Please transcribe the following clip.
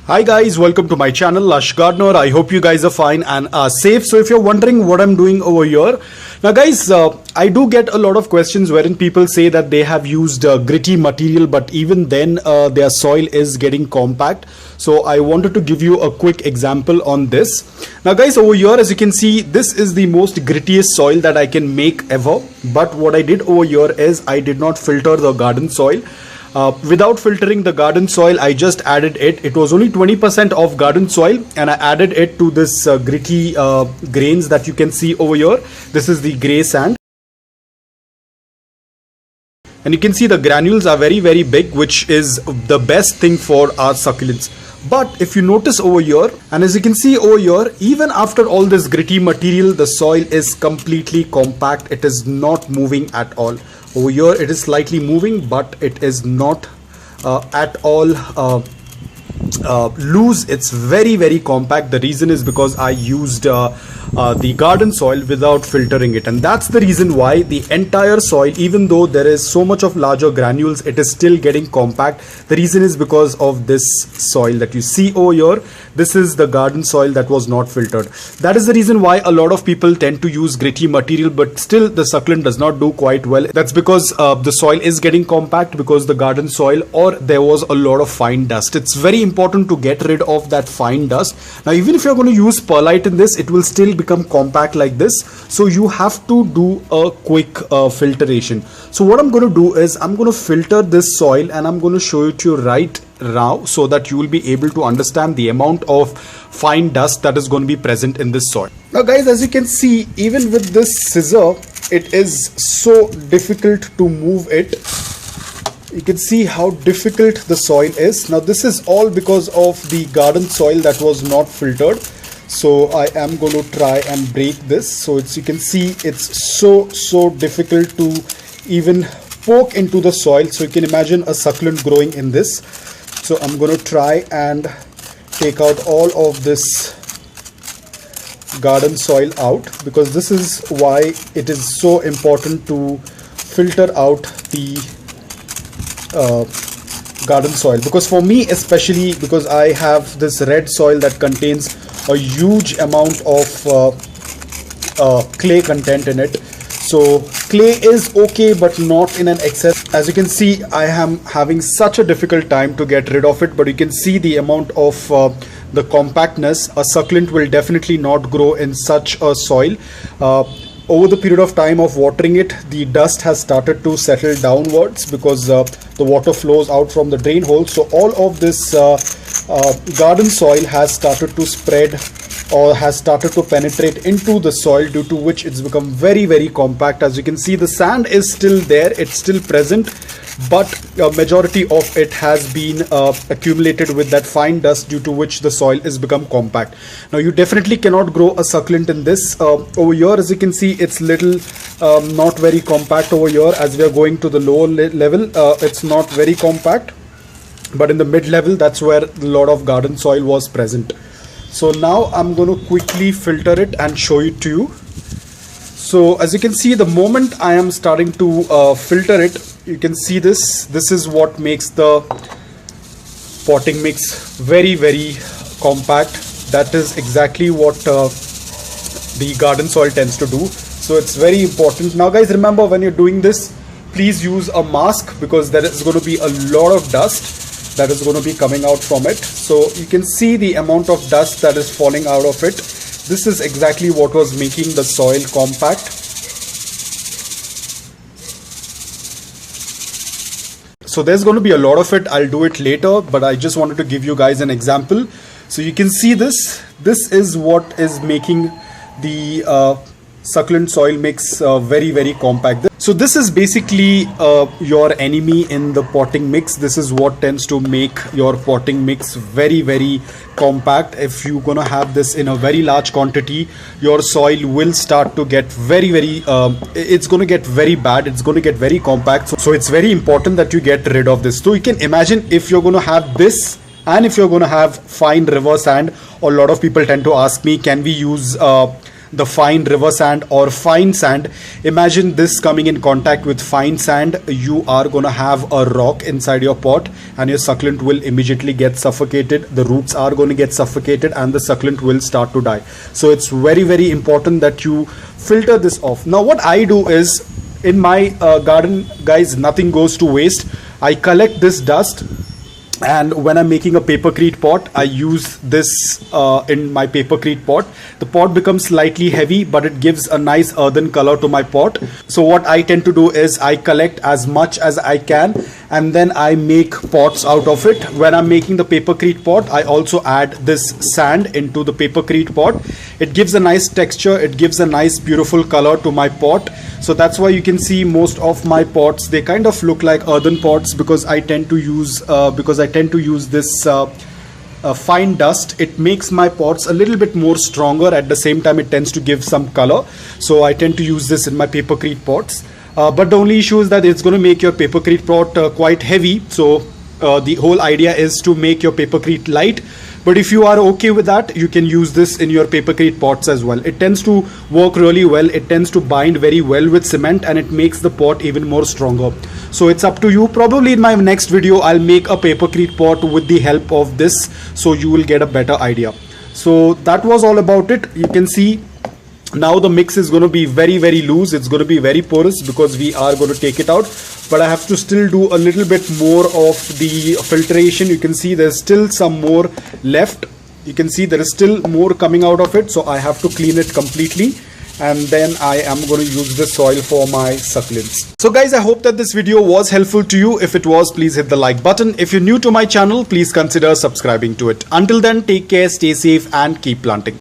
Hi guys, welcome to my channel Lush Gardener. I hope you guys are fine and are safe. So if you're wondering what I'm doing over here, now guys, I do get a lot of questions wherein people say that they have used gritty material, but even then their soil is getting compact. So I wanted to give you a quick example on this. Now guys, over here as you can see, this is the most grittiest soil that I can make ever. But what I did over here is I did not filter the garden soil. Without filtering the garden soil, I just added it. It was only 20% of garden soil, and I added it to this gritty grains that you can see over here. This is the grey sand. And you can see the granules are very, very big, which is the best thing for our succulents. But if you notice over here, and as you can see over here, even after all this gritty material, the soil is completely compact. It is not moving at all. Over here it is slightly moving, but it is not at all loose. It's very, very compact. The reason is because I used the garden soil without filtering it, and that's the reason why the entire soil, even though there is so much of larger granules, it is still getting compact. The reason is because of this soil that you see over here. This is the garden soil that was not filtered. That is the reason why a lot of people tend to use gritty material, but still the succulent does not do quite well. That's because the soil is getting compact because the garden soil, or there was a lot of fine dust. It's very important to get rid of that fine dust. Now even if you're going to use perlite in this, it will still become compact like this. So you have to do a quick filtration. So what I'm going to do is I'm going to filter this soil, and I'm going to show it to you right now so that you will be able to understand the amount of fine dust that is going to be present in this soil. Now guys, as you can see, even with this scissor, it is so difficult to move it. You can see how difficult the soil is. Now this is all because of the garden soil that was not filtered. So I am going to try and break this. So you can see it's so difficult to even poke into the soil. So you can imagine a succulent growing in this. So I'm going to try and take out all of this garden soil out, because this is why it is so important to filter out the garden soil. Because for me especially, because I have this red soil that contains a huge amount of clay content in it. So clay is okay, but not in an excess. As you can see, I am having such a difficult time to get rid of it, but you can see the amount of the compactness. A succulent will definitely not grow in such a soil. Over the period of time of watering it, the dust has started to settle downwards because the water flows out from the drain hole. So all of this garden soil has started to spread, or has started to penetrate into the soil, due to which it's become very, very compact. As you can see, the sand is still there, it's still present, but a majority of it has been accumulated with that fine dust, due to which the soil is become compact. Now you definitely cannot grow a succulent in this. Over here, as you can see, it's little not very compact over here. As we are going to the lower level, it's not very compact, but in the mid level, that's where a lot of garden soil was present. So now I'm going to quickly filter it and show it to you. So as you can see, the moment I am starting to filter it, you can see this is what makes the potting mix very, very compact. That is exactly what the garden soil tends to do. So it's very important. Now guys, remember, when you're doing this, please use a mask, because there is going to be a lot of dust that is going to be coming out from it. So you can see the amount of dust that is falling out of it. This is exactly what was making the soil compact. So there's going to be a lot of it. I'll do it later, but I just wanted to give you guys an example. So you can see this is what is making the succulent soil mix very, very compact. So this is basically your enemy in the potting mix. This is what tends to make your potting mix very, very compact. If you're gonna have this in a very large quantity, your soil will start to get very, very it's going to get very bad. It's going to get very compact. So it's very important that you get rid of this. So you can imagine, if you're going to have this, and if you're going to have fine river sand, a lot of people tend to ask me, can we use the fine river sand or fine sand. Imagine this coming in contact with fine sand, you are gonna have a rock inside your pot and your succulent will immediately get suffocated. The roots are going to get suffocated and the succulent will start to die. So it's very, very important that you filter this off. Now what I do is, in my garden, guys, nothing goes to waste. I collect this dust, and when I'm making a papercrete pot, I use this in my papercrete pot. The pot becomes slightly heavy, but it gives a nice earthen color to my pot. So what I tend to do is I collect as much as I can and then I make pots out of it. When I'm making the papercrete pot, I also add this sand into the papercrete pot. It gives a nice texture, it gives a nice beautiful color to my pot. So that's why you can see most of my pots, they kind of look like earthen pots, because I tend to use this fine dust. It makes my pots a little bit more stronger. At the same time, it tends to give some color. So I tend to use this in my papercrete pots. But the only issue is that it's going to make your papercrete pot quite heavy. So the whole idea is to make your papercrete light. But if you are okay with that, you can use this in your papercrete pots as well. It tends to work really well. It tends to bind very well with cement and it makes the pot even more stronger. So it's up to you. Probably in my next video, I'll make a papercrete pot with the help of this, so you will get a better idea. So that was all about it. You can see now the mix is going to be very, very loose. It's going to be very porous because we are going to take it out. But I have to still do a little bit more of the filtration. You can see there's still some more left. You can see there is still more coming out of it. So I have to clean it completely. And then I am going to use the soil for my succulents. So guys, I hope that this video was helpful to you. If it was, please hit the like button. If you're new to my channel, please consider subscribing to it. Until then, take care, stay safe and keep planting.